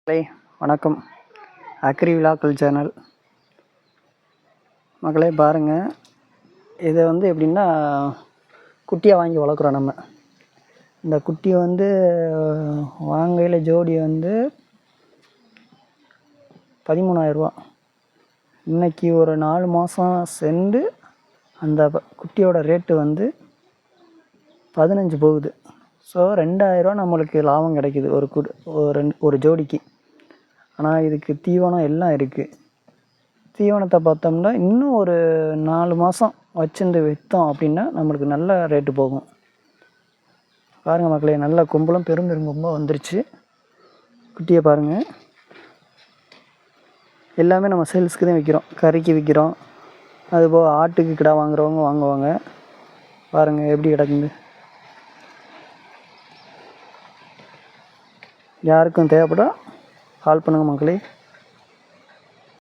மக்களே வணக்கம். அக்ரி விழாக்கள் சேனல் மக்களே பாருங்கள். இதை எப்படின்னா குட்டியாக வாங்கி வளர்க்குறோம். நம்ம இந்த குட்டியை வாங்கையில் ஜோடி 13,000 இன்றைக்கி ஒரு 4 மாதம் சென்று அந்த குட்டியோட ரேட்டு 15 போகுது. ஸோ 2,000 நம்மளுக்கு லாபம் கிடைக்கிது ஒரு ஜோடிக்கு. ஆனால் இதுக்கு தீவனம் எல்லாம் இருக்குது. தீவனத்தை பார்த்தோம்னா இன்னும் ஒரு 4 மாதம் வச்சுருந்து விற்றோம் அப்படின்னா நம்மளுக்கு நல்ல ரேட்டு போகும். பாருங்கள் மக்களே, நல்ல கொம்புலாம் பெரும்பெருங்கொம்பாக வந்துருச்சு. குட்டியை பாருங்கள். எல்லாமே நம்ம சேல்ஸுக்கு தான் விற்கிறோம், கறிக்கு விற்கிறோம். அதுபோக ஆட்டுக்கு கிடா வாங்குறவங்க வாங்குவாங்க. பாருங்கள் எப்படி கிடக்குது. யாருக்கும் தேவைப்பட்டா கால் பண்ணுங்கள் மக்களே.